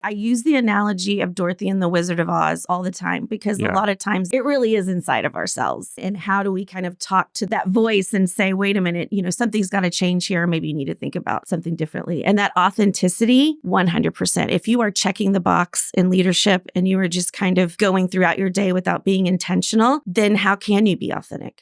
I use the analogy of Dorothy and the Wizard of Oz all the time because a lot of times it really is inside of ourselves. And how do we kind of talk to that voice and say, wait a minute, something's got to change here. Maybe you need to think about something differently. And that authenticity, 100%. If you are checking the box in leadership and you are just kind of going throughout your day without being intentional, then how can you be authentic?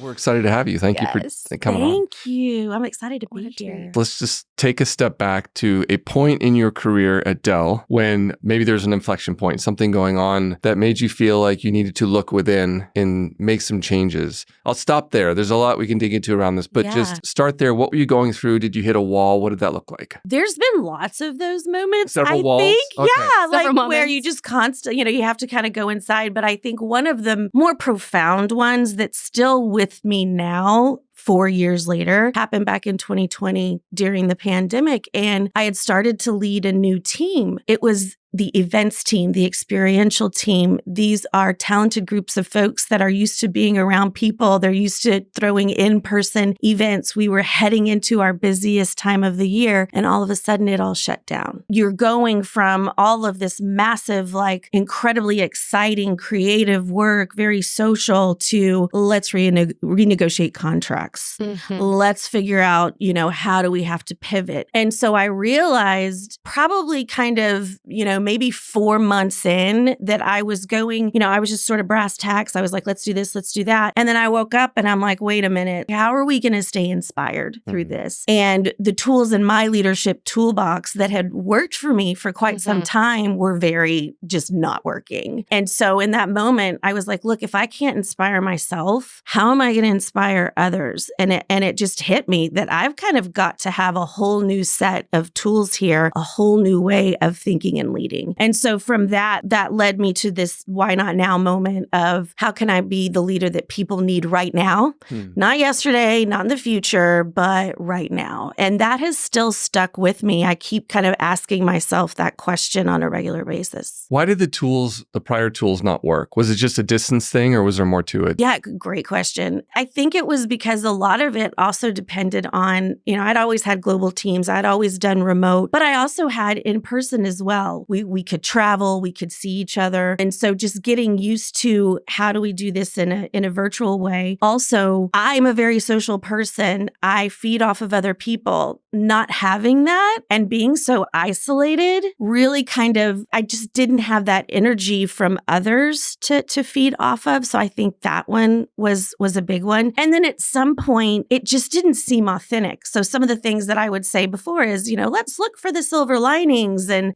We're excited to have you. Thank you for coming on. Thank you. I'm excited to be here. Let's just take a step back to a point in your career at Dell when maybe there's an inflection point, something going on that made you feel like you needed to look within and make some changes. I'll stop there. There's a lot we can dig into around this, but just start there. What were you going through? Did you hit a wall? What did that look like? There's been lots of those moments. Several walls? Think. Okay. Yeah, Several moments. where you just constantly, you have to kind of go inside. But I think one of the more profound ones that's still with me now, 4 years later, happened back in 2020 during the pandemic. And I had started to lead a new team. It was the events team, the experiential team. These are talented groups of folks that are used to being around people. They're used to throwing in-person events. We were heading into our busiest time of the year, and all of a sudden it all shut down. You're going from all of this massive, incredibly exciting, creative work, very social, to let's renegotiate contracts. Mm-hmm. Let's figure out, how do we have to pivot? And so I realized probably kind of, maybe 4 months in that I was going, I was just sort of brass tacks. I was like, let's do this, let's do that. And then I woke up and I'm like, wait a minute, how are we going to stay inspired through this? And the tools in my leadership toolbox that had worked for me for quite some time were very just not working. And so in that moment, I was like, look, if I can't inspire myself, how am I going to inspire others? And it just hit me that I've kind of got to have a whole new set of tools here, a whole new way of thinking and leading. And so from that led me to this why not now moment of how can I be the leader that people need right now? Not yesterday, not in the future, but right now. And that has still stuck with me. I keep kind of asking myself that question on a regular basis. Why did the prior tools not work? Was it just a distance thing or was there more to it? Yeah, great question. I think it was because a lot of it also depended on, I'd always had global teams. I'd always done remote, but I also had in person as well. We could travel, we could see each other. And so just getting used to how do we do this in a virtual way. Also, I'm a very social person. I feed off of other people. Not having that and being so isolated really I just didn't have that energy from others to feed off of. So I think that one was a big one. And then at some point, it just didn't seem authentic. So some of the things that I would say before is, let's look for the silver linings and,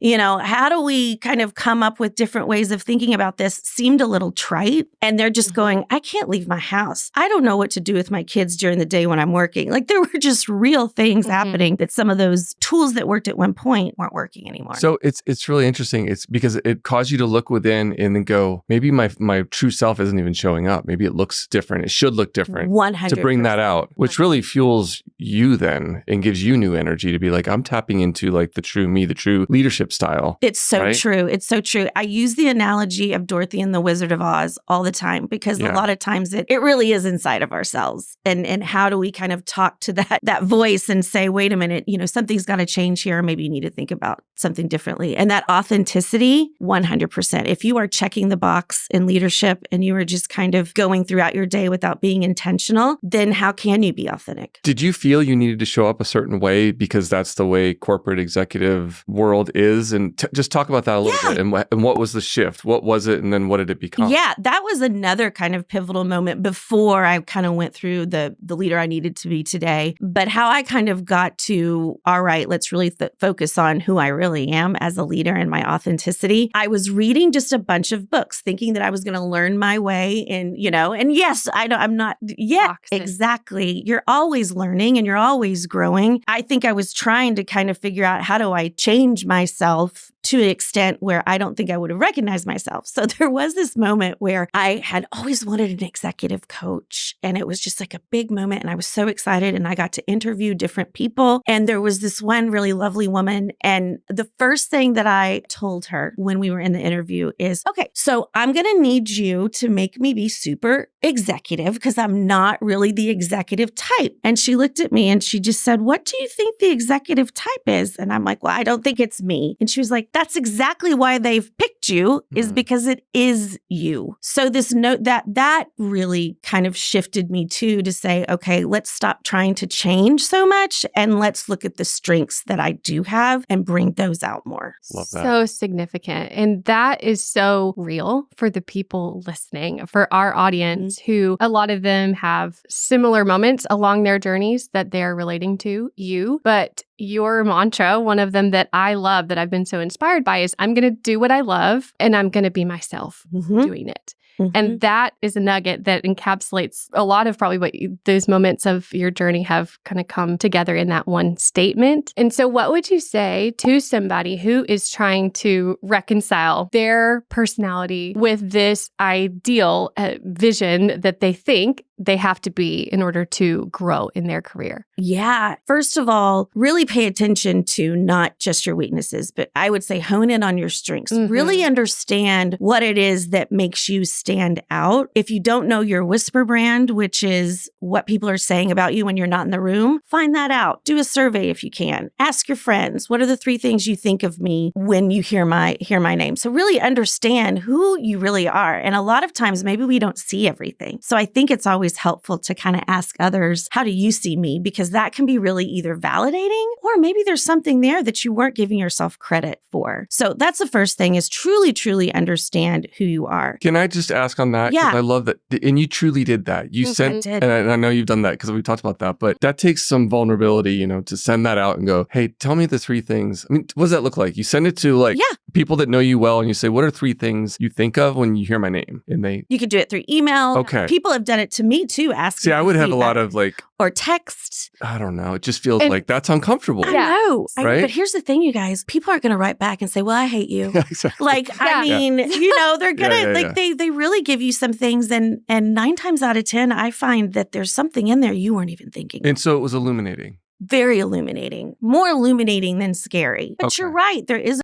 how do we kind of come up with different ways of thinking about this seemed a little trite. And they're just going, I can't leave my house. I don't know what to do with my kids during the day when I'm working. There were just real things happening that some of those tools that worked at one point weren't working anymore. So it's really interesting. It's because it caused you to look within and then go, maybe my true self isn't even showing up. Maybe it looks different. It should look different. 100%. To bring that out, which really fuels you then and gives you new energy to be like, I'm tapping into the true me, the true leadership style. It's so right? true. It's so true. I use the analogy of Dorothy and the Wizard of Oz all the time because a lot of times it really is inside of ourselves. And how do we kind of talk to that voice and say, wait a minute, something's got to change here. Maybe you need to think about something differently. And that authenticity, 100%. If you are checking the box in leadership and you are just kind of going throughout your day without being intentional, then how can you be authentic? Did you feel you needed to show up a certain way because that's the way corporate executive world is? And just talk about that a little bit. And what was the shift? What was it? And then what did it become? Yeah, that was another kind of pivotal moment before I kind of went through the leader I needed to be today. But how I kind of got to, all right, let's really focus on who I really am as a leader and my authenticity. I was reading just a bunch of books thinking that I was going to learn my way and yes, I'm not yet. Exactly. You're always learning and you're always growing. I think I was trying to kind of figure out how do I change myself to an extent where I don't think I would have recognized myself. So there was this moment where I had always wanted an executive coach, and it was just like a big moment, and I was so excited, and I got to interview different people. And there was this one really lovely woman, and the first thing that I told her when we were in the interview is, okay, so I'm going to need you to make me be super executive because I'm not really the executive type. And she looked at me and she just said, what do you think the executive type is? And I'm like, well, I don't think it's me. And she was like, that's exactly why they've picked you, is because it is you. So this note that really kind of shifted me too, to say, okay, let's stop trying to change so much and let's look at the strengths that I do have and bring those out more. Love that. So significant. And that is so real for the people listening, for our audience, who a lot of them have similar moments along their journeys that they're relating to you. But your mantra, one of them that I love, that I've been so inspired by, is I'm going to do what I love and I'm going to be myself doing it. And that is a nugget that encapsulates a lot of probably what those moments of your journey have kind of come together in that one statement. And so what would you say to somebody who is trying to reconcile their personality with this ideal vision that they think they have to be in order to grow in their career? Yeah. First of all, really pay attention to not just your weaknesses, but I would say hone in on your strengths. Really understand what it is that makes you stand out. If you don't know your whisper brand, which is what people are saying about you when you're not in the room, find that out. Do a survey if you can. Ask your friends, what are the 3 things you think of me when you hear my name? So really understand who you really are. And a lot of times, maybe we don't see everything. So I think it's always helpful to kind of ask others, how do you see me? Because that can be really either validating, or maybe there's something there that you weren't giving yourself credit for. So that's the first thing, is truly, truly understand who you are. Can I just ask on that? 'Cause Yeah. I love that. And you truly did that. You sent, did. and I know you've done that because we talked about that, but that takes some vulnerability, to send that out and go, hey, tell me the 3 things. I mean, what does that look like? You send it to people that know you well, and you say, what are 3 things you think of when you hear my name? And You could do it through email. Okay. People have done it to me too, asking. See, I would have a lot of or text. I don't know. It just feels like that's uncomfortable. I know. Right? But here's the thing, you guys. People aren't going to write back and say, well, I hate you. Exactly. I mean, they're going to, they really give you some things. And 9 times out of 10, I find that there's something in there you weren't even thinking. And so it was illuminating. Very illuminating. More illuminating than scary. But you're right. There is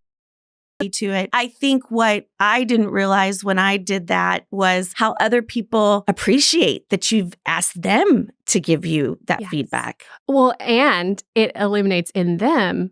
a to it. I think what I didn't realize when I did that was how other people appreciate that you've asked them to give you that feedback. Well, and it illuminates in them.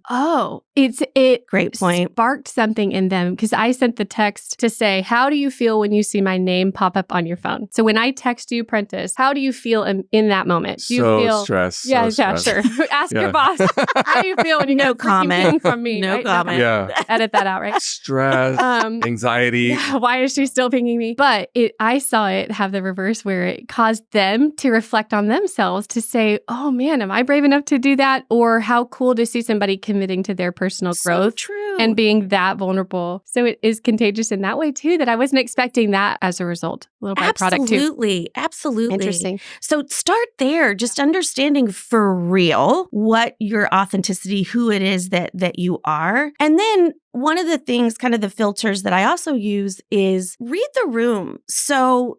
It Great point. Sparked something in them, because I sent the text to say, how do you feel when you see my name pop up on your phone? So when I text you, Prentice, how do you feel in that moment? Do you feel stressed? Yeah, sure. Ask your boss. How do you feel when you no get comment from me? No right? comment. Yeah. Edit that out, right? Stress, anxiety. Yeah, why is she still pinging me? But I saw it have the reverse, where it caused them to reflect on themselves, to say, oh man, am I brave enough to do that? Or how cool to see somebody committing to their personal growth and being that vulnerable. So it is contagious in that way too, that I wasn't expecting that as a result. A little byproduct too. Absolutely. Interesting. So start there, just understanding for real what your authenticity, who it is that you are. And then one of the things, kind of the filters that I also use, is read the room. So,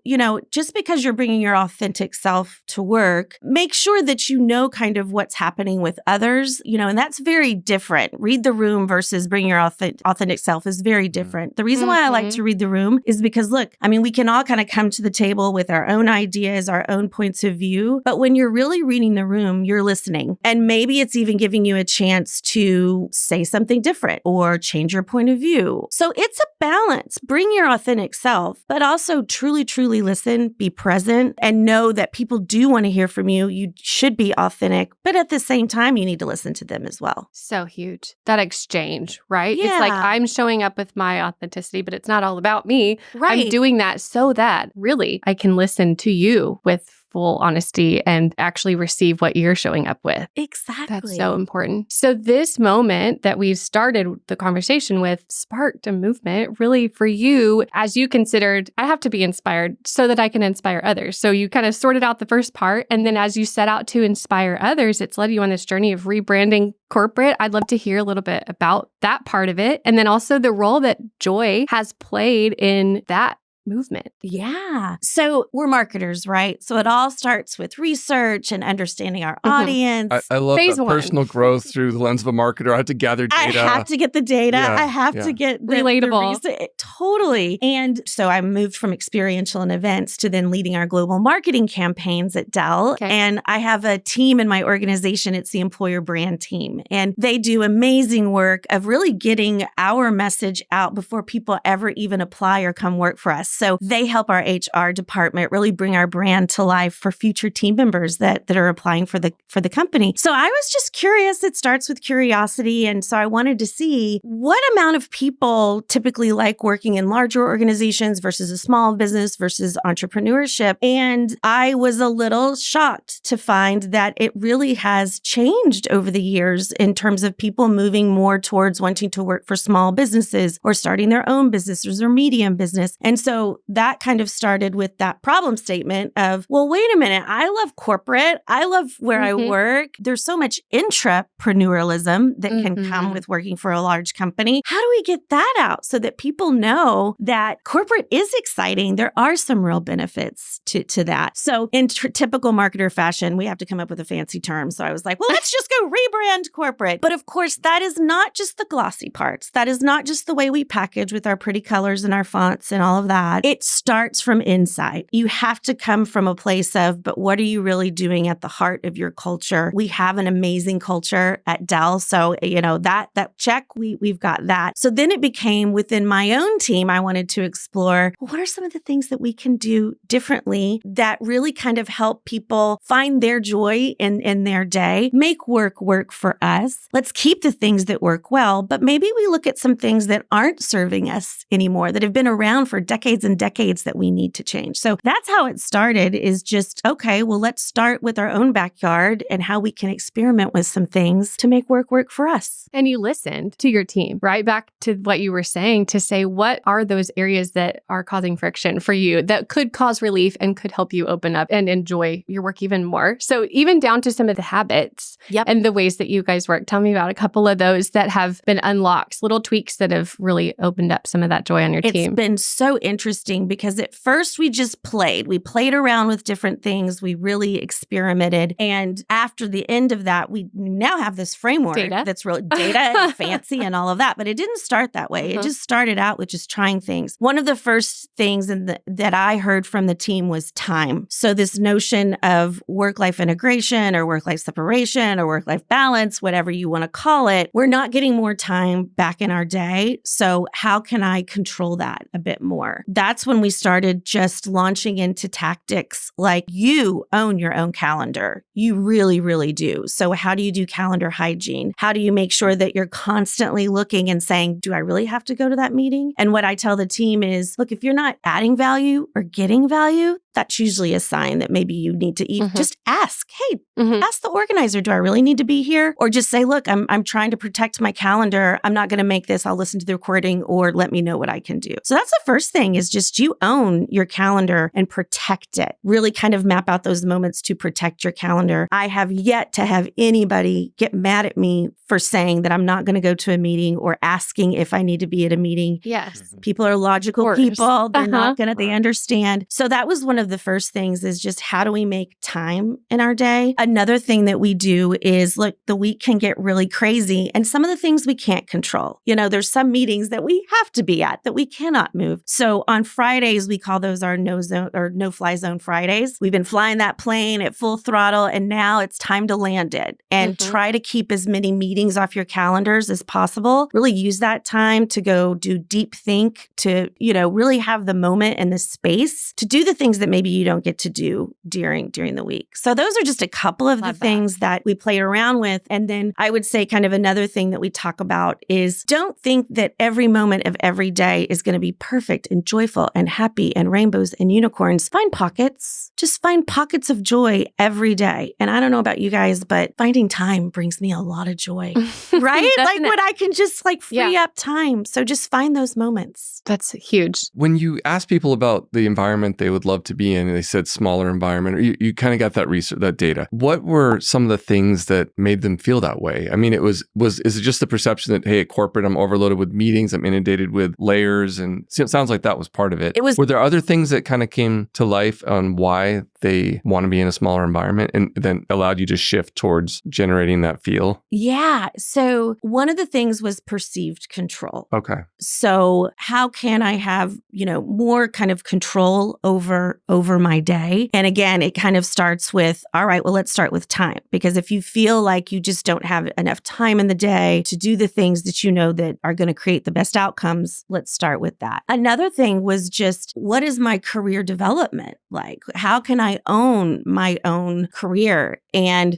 just because you're bringing your authentic self to work, make sure that you know kind of what's happening with others, and that's very different. Read the room versus bring your authentic self is very different. The reason why I like to read the room is because, look, I mean, we can all kind of come to the table with our own ideas, our own points of view. But when you're really reading the room, you're listening. And maybe it's even giving you a chance to say something different or change your point of view. So it's a balance. Bring your authentic self, but also truly, truly listen, be present, and know that people do want to hear from you. You should be authentic, but at the same time, you need to listen to them as well. So huge. That exchange, right? Yeah. It's like I'm showing up with my authenticity, but it's not all about me. Right. I'm doing that so that really I can listen to you with full honesty and actually receive what you're showing up with. Exactly. That's so important. So this moment that we've started the conversation with sparked a movement really for you as you considered, I have to be inspired so that I can inspire others. So you kind of sorted out the first part. And then as you set out to inspire others, it's led you on this journey of rebranding corporate. I'd love to hear a little bit about that part of it. And then also the role that joy has played in that movement. Yeah. So we're marketers, right? So it all starts with research and understanding our audience. I love Phase that one. personal growth through the lens of a marketer. I have to gather data. I have to get the data. Yeah, I have to get the relatable. Totally. And so I moved from experiential and events to then leading our global marketing campaigns at Dell. Okay. And I have a team in my organization. It's the employer brand team. And they do amazing work of really getting our message out before people ever even apply or come work for us. So they help our HR department really bring our brand to life for future team members that are applying for the company. So I was just curious. It starts with curiosity. And so I wanted to see what amount of people typically like working in larger organizations versus a small business versus entrepreneurship. And I was a little shocked to find that it really has changed over the years in terms of people moving more towards wanting to work for small businesses or starting their own businesses or medium business. And so that kind of started with that problem statement of, well, wait a minute. I love corporate. I love where I work. There's so much intrapreneurialism that can come with working for a large company. How do we get that out so that people know that corporate is exciting? There are some real benefits to that. So in typical marketer fashion, we have to come up with a fancy term. So I was like, well, let's just go rebrand corporate. But of course, that is not just the glossy parts. That is not just the way we package with our pretty colors and our fonts and all of that. It starts from inside. You have to come from a place of, but what are you really doing at the heart of your culture? We have an amazing culture at Dell. So, that check, we've got that. So then it became within my own team, I wanted to explore, what are some of the things that we can do differently that really kind of help people find their joy in their day, make work for us. Let's keep the things that work well, but maybe we look at some things that aren't serving us anymore, that have been around for decades and decades that we need to change. So that's how it started, is just, okay, well, let's start with our own backyard and how we can experiment with some things to make work for us. And you listened to your team, right? Back to what you were saying, to say, what are those areas that are causing friction for you that could cause relief and could help you open up and enjoy your work even more? So even down to some of the habits and the ways that you guys work. Tell me about a couple of those that have been unlocked, little tweaks that have really opened up some of that joy on your team. It's been so interesting because at first we just played. We played around with different things. We really experimented. And after the end of that, we now have this framework that's really data and fancy and all of that. But it didn't start that way. It just started out with just trying things. One of the first things that I heard from the team was time. So this notion of work-life integration or work-life separation or work-life balance, whatever you want to call it, we're not getting more time back in our day. So how can I control that a bit more? That's when we started just launching into tactics like, you own your own calendar. You really, really do. So how do you do calendar hygiene? How do you make sure that you're constantly looking and saying, do I really have to go to that meeting? And what I tell the team is, look, if you're not adding value or getting value, that's usually a sign that maybe you need to just ask, hey, ask the organizer, do I really need to be here? Or just say, look, I'm trying to protect my calendar. I'm not going to make this. I'll listen to the recording, or let me know what I can do. So that's the first thing, is just you own your calendar and protect it. Really kind of map out those moments to protect your calendar. I have yet to have anybody get mad at me for saying that I'm not going to go to a meeting or asking if I need to be at a meeting. Yes. People are logical people. They're not going to, they understand. So that was one of the first things, is just how do we make time in our day? Another thing that we do is, look, the week can get really crazy, and some of the things we can't control. There's some meetings that we have to be at that we cannot move. So on Fridays, we call those our no-fly zone Fridays. We've been flying that plane at full throttle, and now it's time to land it, and try to keep as many meetings off your calendars as possible. Really use that time to go do deep think, to, really have the moment and the space to do the things that maybe you don't get to do during the week. So those are just a couple of the things that we played around with. And then I would say kind of another thing that we talk about is don't think that every moment of every day is going to be perfect and joyful and happy and rainbows and unicorns. Find pockets. Just find pockets of joy every day. And I don't know about you guys, but finding time brings me a lot of joy, right? Like when I can just like free up time. So just find those moments. That's huge. When you ask people about the environment they would love to be in, and they said smaller environment, or you kind of got that research, that data. What were some of the things that made them feel that way? I mean, is it just the perception that, hey, at corporate, I'm overloaded with meetings, I'm inundated with layers, and it sounds like that was part of it. Were there other things that kind of came to life on why they want to be in a smaller environment and then allowed you to shift towards generating that feel? Yeah. So one of the things was perceived control. Okay. So how can I have, more kind of control over my day? And again, it kind of starts with, all right, well, let's start with time. Because if you feel like you just don't have enough time in the day to do the things that you know that are going to create the best outcomes, let's start with that. Another thing was just, what is my career development like? How can I own my own career? And,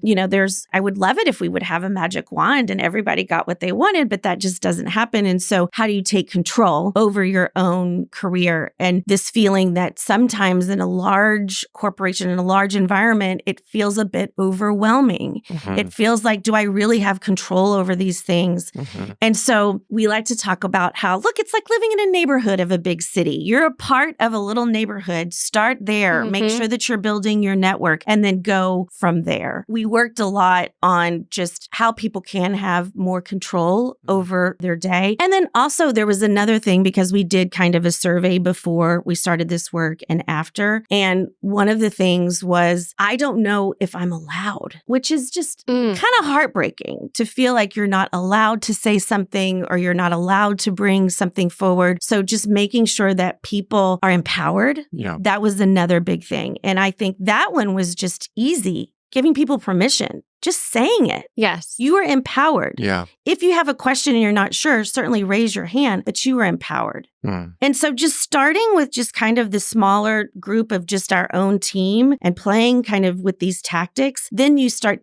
I would love it if we would have a magic wand and everybody got what they wanted, but that just doesn't happen. And so how do you take control over your own career? And this feeling that sometimes in a large corporation, in a large environment, it feels a bit overwhelming. Mm-hmm. It feels like, do I really have control over these things? Mm-hmm. And so we like to talk about how, look, it's like living in a neighborhood of a big city. You're a part of a little neighborhood. Start there. Mm-hmm. Make sure that you're building your network and then go from there. We worked a lot on just how people can have more control over their day. And then also there was another thing, because we did kind of a survey before we started this work and after. And one of the things was, I don't know if I'm allowed, which is just kind of heartbreaking to feel like you're not allowed to say something or you're not allowed to bring something forward. So just making sure that people are empowered. Yeah. That was another big thing. And I think that one was just easy, giving people permission. Just saying it. Yes. You are empowered. Yeah. If you have a question and you're not sure, certainly raise your hand, but you are empowered. And so just starting with just kind of the smaller group of just our own team and playing kind of with these tactics, then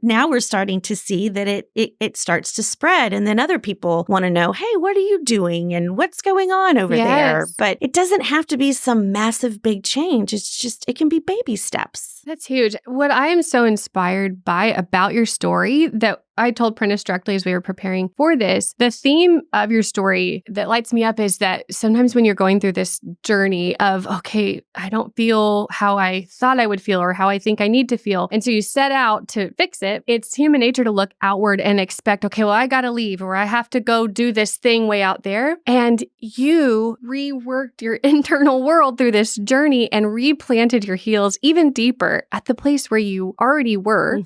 now we're starting to see that it starts to spread. And then other people want to know, hey, what are you doing? And what's going on over there? But it doesn't have to be some massive big change. It's just, it can be baby steps. That's huge. What I am so inspired by about your story that I told Prentice directly as we were preparing for this, the theme of your story that lights me up is that sometimes when you're going through this journey of, okay, I don't feel how I thought I would feel or how I think I need to feel. And so you set out to fix it. It's human nature to look outward and expect, okay, well, I got to leave or I have to go do this thing way out there. And you reworked your internal world through this journey and replanted your heels even deeper at the place where you already were,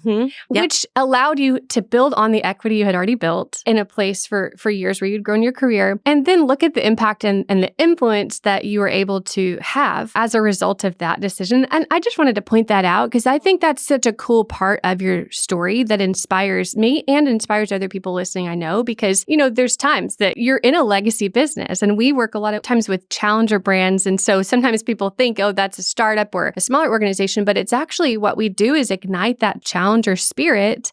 which allowed you to build on the equity you had already built in a place for years where you'd grown your career, and then look at the impact and the influence that you were able to have as a result of that decision. And I just wanted to point that out because I think that's such a cool part of your story that inspires me and inspires other people listening, I know, because, there's times that you're in a legacy business and we work a lot of times with challenger brands. And so sometimes people think, oh, that's a startup or a smaller organization, but it's actually what we do is ignite that challenger spirit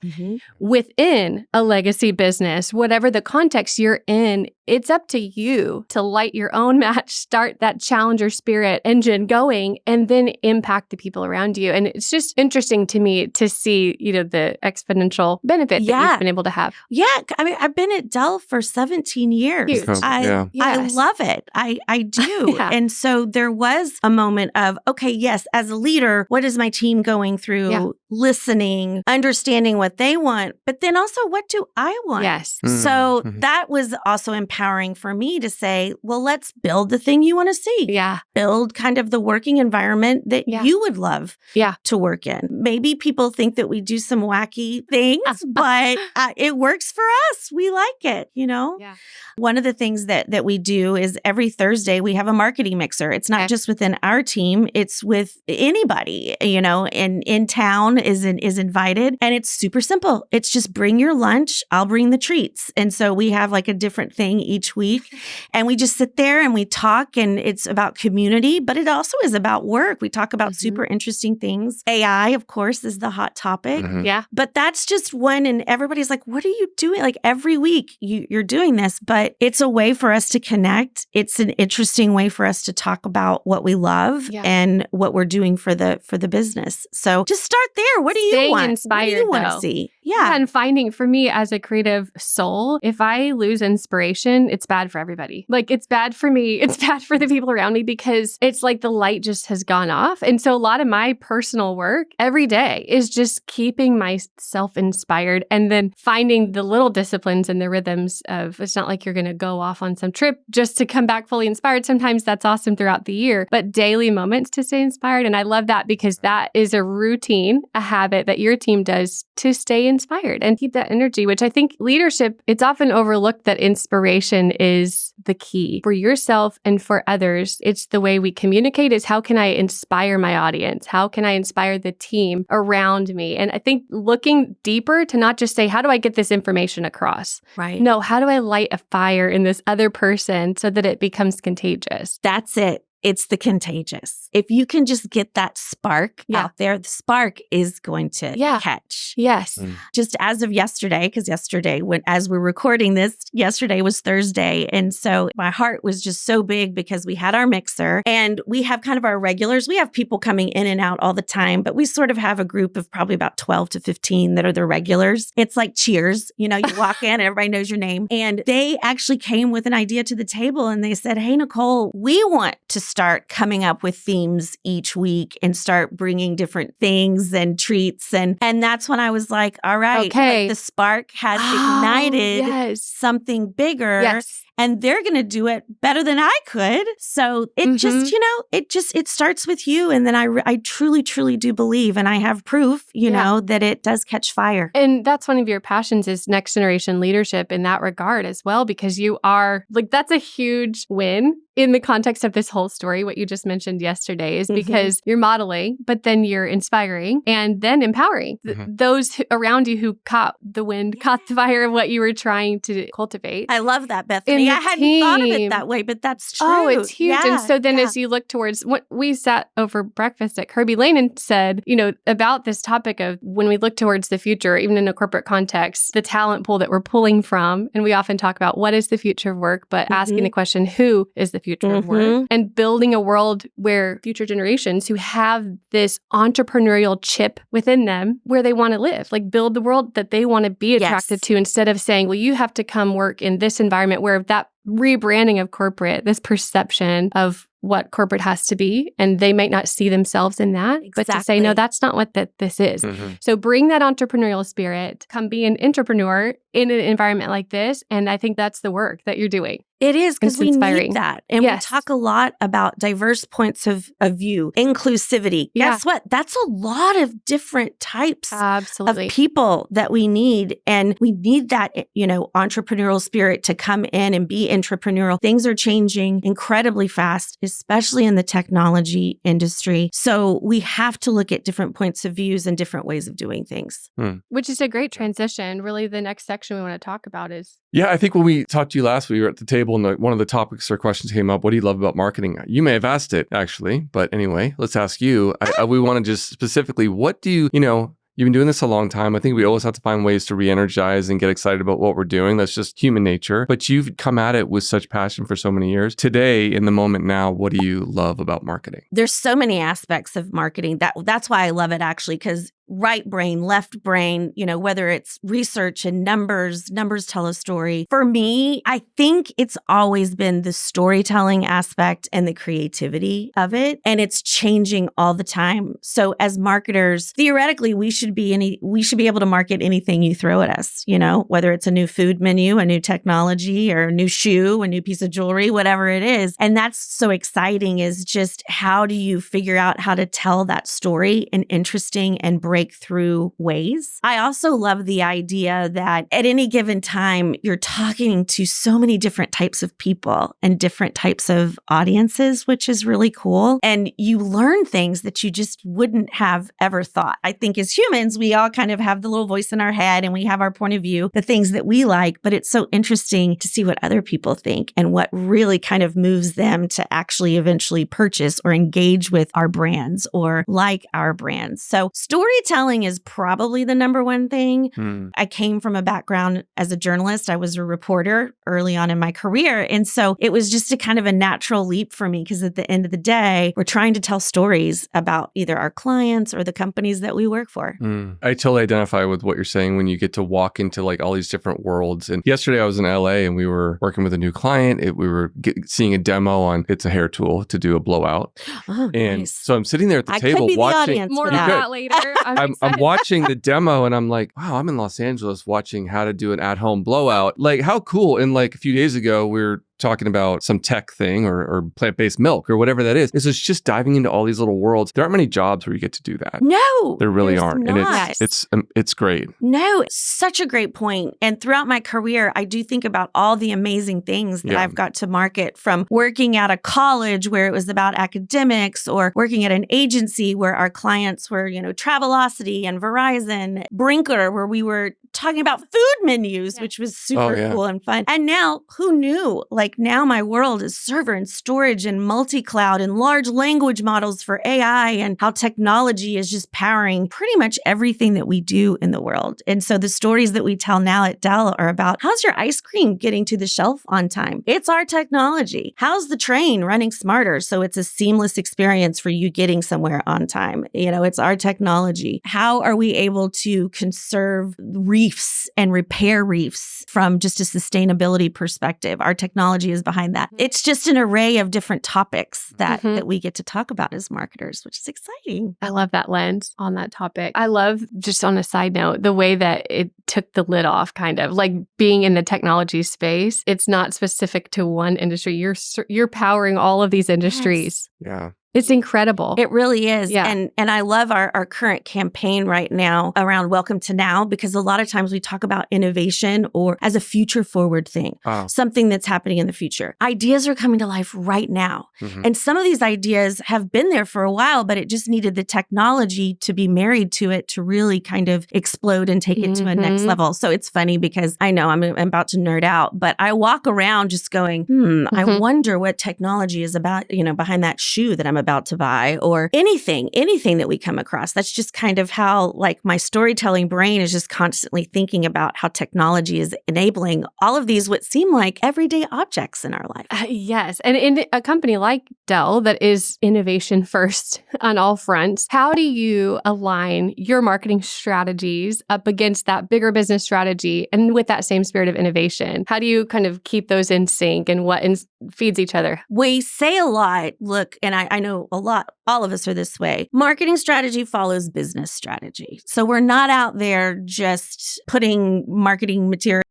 within a legacy business, whatever the context you're in. It's up to you to light your own match, start that challenger spirit engine going, and then impact the people around you. And it's just interesting to me to see, the exponential benefit that you've been able to have. Yeah. I mean, I've been at Dell for 17 years. I love it. I do. And so there was a moment of, okay, yes, as a leader, what is my team going through? Yeah. Listening, understanding what they want, but then also what do I want? Yes. So that was also empowering for me to say, well, let's build the thing you want to see. Yeah. Build kind of the working environment that you would love to work in. Maybe people think that we do some wacky things, but it works for us. We like it, Yeah. One of the things that we do is every Thursday we have a marketing mixer. It's not just within our team, it's with anybody, in town is invited. And it's super simple. It's just just bring your lunch. I'll bring the treats. And so we have like a different thing each week. And we just sit there and we talk, and it's about community, but it also is about work. We talk about super interesting things. AI, of course, is the hot topic. Yeah. But that's just one. And everybody's like, what are you doing? Like every week you're doing this, but it's a way for us to connect. It's an interesting way for us to talk about what we love and what we're doing for the business. So just start there. What do you want? Inspired, what do you want to see? Yeah. And finding, for me as a creative soul, if I lose inspiration, it's bad for everybody. Like it's bad for me. It's bad for the people around me, because it's like the light just has gone off. And so a lot of my personal work every day is just keeping myself inspired, and then finding the little disciplines and the rhythms of, it's not like you're going to go off on some trip just to come back fully inspired. Sometimes that's awesome throughout the year, but daily moments to stay inspired. And I love that, because that is a routine, a habit that your team does to stay inspired and keep that energy, which I think leadership, it's often overlooked that inspiration is the key for yourself and for others. It's the way we communicate, is how can I inspire my audience? How can I inspire the team around me? And I think looking deeper to not just say, how do I get this information across? Right. No, how do I light a fire in this other person so that it becomes contagious? That's it. It's the contagious. If you can just get that spark out there, the spark is going to catch. Yes. Just as of yesterday, because yesterday, as we're recording this, yesterday was Thursday. And so my heart was just so big, because we had our mixer and we have kind of our regulars. We have people coming in and out all the time, but we sort of have a group of probably about 12 to 15 that are the regulars. It's like Cheers. You know, you walk in and everybody knows your name. And they actually came with an idea to the table, and they said, hey, Nicole, we want to start coming up with themes each week and start bringing different things and treats. And that's when I was like, all right, like the spark has ignited something bigger. Yes. And they're going to do it better than I could. So it just, it starts with you. And then I truly, truly do believe, and I have proof, that it does catch fire. And that's one of your passions, is next generation leadership in that regard as well, because you are like, that's a huge win in the context of this whole story. What you just mentioned yesterday is because you're modeling, but then you're inspiring and then empowering those around you who caught the wind, caught the fire of what you were trying to cultivate. I love that, Bethany. I hadn't thought of it that way, but that's true. Oh, it's huge. And so then as you look towards what we sat over breakfast at Kirby Lane and said, about this topic of when we look towards the future, even in a corporate context, the talent pool that we're pulling from, and we often talk about what is the future of work, but asking the question, who is the future of work, and building a world where future generations who have this entrepreneurial chip within them, where they want to live, like build the world that they want to be attracted to, instead of saying, well, you have to come work in this environment, where that rebranding of corporate, this perception of what corporate has to be, and they might not see themselves in that, but to say, no, that's not what this is. So bring that entrepreneurial spirit, come be an entrepreneur in an environment like this. And I think that's the work that you're doing. It is, because we need that. And we talk a lot about diverse points of view, inclusivity. Guess what? That's a lot of different types of people that we need. And we need that, entrepreneurial spirit to come in and be entrepreneurial. Things are changing incredibly fast, especially in the technology industry. So we have to look at different points of views and different ways of doing things. Which is a great transition. Really, the next section we want to talk about is... Yeah, I think when we talked to you last, we were at the table and one of the topics or questions came up, what do you love about marketing? You may have asked it, actually, but anyway, let's ask you. We want to just specifically, what do you, you've been doing this a long time. I think we always have to find ways to re-energize and get excited about what we're doing. That's just human nature. But you've come at it with such passion for so many years. Today, in the moment now, what do you love about marketing? There's so many aspects of marketing. That's why I love it, actually, because right brain, left brain, whether it's research and numbers tell a story. For me, I think it's always been the storytelling aspect and the creativity of it. And it's changing all the time. So as marketers, theoretically, we should be able to market anything you throw at us, whether it's a new food menu, a new technology, or a new shoe, a new piece of jewelry, whatever it is. And that's so exciting, is just how do you figure out how to tell that story in interesting and brave breakthrough ways. I also love the idea that at any given time, you're talking to so many different types of people and different types of audiences, which is really cool. And you learn things that you just wouldn't have ever thought. I think as humans, we all kind of have the little voice in our head and we have our point of view, the things that we like, but it's so interesting to see what other people think and what really kind of moves them to actually eventually purchase or engage with our brands or like our brands. So storytelling is probably the number one thing. I came from a background as a journalist. I was a reporter early on in my career. And so it was just a kind of a natural leap for me because at the end of the day, we're trying to tell stories about either our clients or the companies that we work for. I totally identify with what you're saying when you get to walk into like all these different worlds. And yesterday I was in LA and we were working with a new client. We were seeing a demo on, it's a hair tool to do a blowout. Oh, and nice. so I'm sitting there at the I table could be watching. the audience More for on that. that later. I'm watching the demo and I'm like, wow, I'm in Los Angeles watching how to do an at-home blowout. Like, how cool. And like a few days ago, we were talking about some tech thing or plant-based milk or whatever that is. It's just diving into all these little worlds. There aren't many jobs where you get to do that. No, There really there's aren't. not. And it's great. No, it's such a great point. And throughout my career, I do think about all the amazing things that I've got to market, from working at a college where it was about academics, or working at an agency where our clients were, Travelocity and Verizon, Brinker, where we were talking about food menus, which was super cool and fun. And now, who knew? Like, now my world is server and storage and multi-cloud and large language models for AI, and how technology is just powering pretty much everything that we do in the world. And so the stories that we tell now at Dell are about, how's your ice cream getting to the shelf on time? It's our technology. How's the train running smarter so it's a seamless experience for you getting somewhere on time? It's our technology. How are we able to conserve reefs and repair reefs from just a sustainability perspective? Our technology is behind that. It's just an array of different topics that we get to talk about as marketers, which is exciting. I love that lens on that topic. I love, just on a side note, the way that it took the lid off, kind of like being in the technology space. It's not specific to one industry. You're powering all of these industries. Yes. Yeah. It's incredible. It really is. Yeah. And I love our current campaign right now around Welcome to Now, because a lot of times we talk about innovation or as a future forward thing, something that's happening in the future. Ideas are coming to life right now. And some of these ideas have been there for a while, but it just needed the technology to be married to it to really kind of explode and take it to a next level. So it's funny because I know I'm about to nerd out, but I walk around just going, I wonder what technology is about, behind that shoe that I'm about to buy, or anything that we come across. That's just kind of how, like, my storytelling brain is just constantly thinking about how technology is enabling all of these what seem like everyday objects in our life. Yes. And in a company like Dell that is innovation first on all fronts, how do you align your marketing strategies up against that bigger business strategy and with that same spirit of innovation? How do you kind of keep those in sync, and what feeds each other? We say a lot, look, and I know a lot, all of us are this way. Marketing strategy follows business strategy. So we're not out there just putting marketing material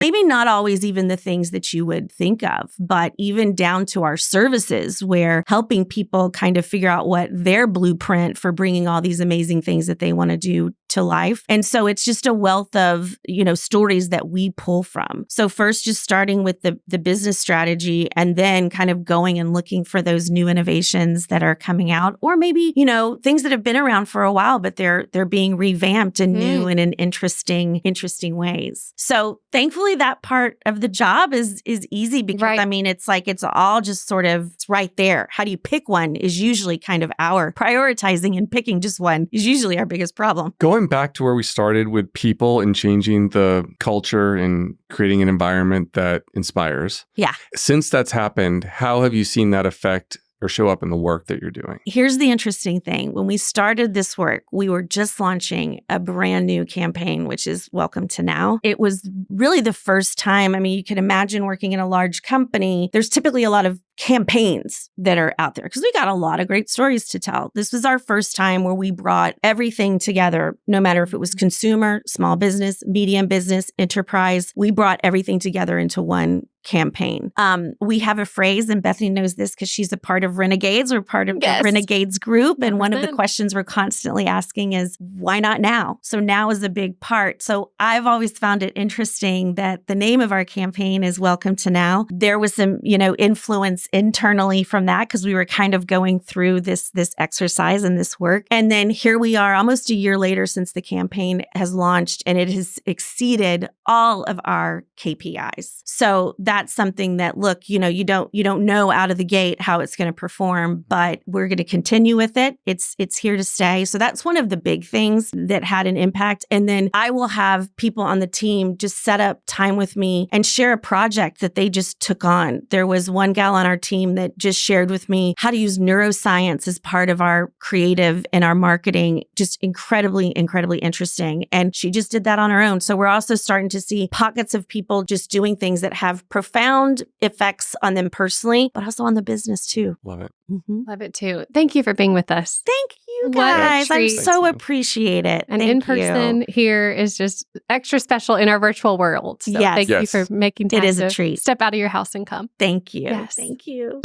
maybe not always even the things that you would think of, but even down to our services, where helping people kind of figure out what their blueprint for bringing all these amazing things that they want to do to life. And so it's just a wealth of, stories that we pull from. So first, just starting with the business strategy, and then kind of going and looking for those new innovations that are coming out, or maybe, things that have been around for a while, but they're being revamped and new and in interesting ways. So thankfully, that part of the job is easy, because it's like, it's all just sort of, it's right there. How do you pick one is usually kind of our prioritizing, and picking just one is usually our biggest problem. Going back to where we started with people and changing the culture and creating an environment that inspires. Yeah. Since that's happened, how have you seen that affect or show up in the work that you're doing? Here's the interesting thing. When we started this work, we were just launching a brand new campaign, which is Welcome to Now. It was really the first time. You can imagine working in a large company. There's typically a lot of campaigns that are out there because we got a lot of great stories to tell. This was our first time where we brought everything together, no matter if it was consumer, small business, medium business, enterprise. We brought everything together into one campaign. We have a phrase, and Bethany knows this because she's a part of Renegades. We're part of the Renegades group. And one of the questions we're constantly asking is, why not now? So now is a big part. So I've always found it interesting that the name of our campaign is Welcome to Now. There was some, influence internally from that because we were kind of going through this exercise and this work. And then here we are almost a year later since the campaign has launched, and it has exceeded all of our KPIs. So that's something that, look, you don't know out of the gate how it's going to perform, but we're going to continue with it. It's here to stay. So that's one of the big things that had an impact. And then I will have people on the team just set up time with me and share a project that they just took on. There was one gal on our team that just shared with me how to use neuroscience as part of our creative and our marketing. Just incredibly, incredibly interesting. And she just did that on her own. So we're also starting to see pockets of people just doing things that have profound effects on them personally, but also on the business too. Love it. Mm-hmm. Love it too. Thank you for being with us. Thank you What a guys. I treat. so appreciate it. And Thank in person here is just extra special in our virtual world. So Yes. thank you for making time It is a to treat. step out of your house and come. Thank you. Yes. Thank you.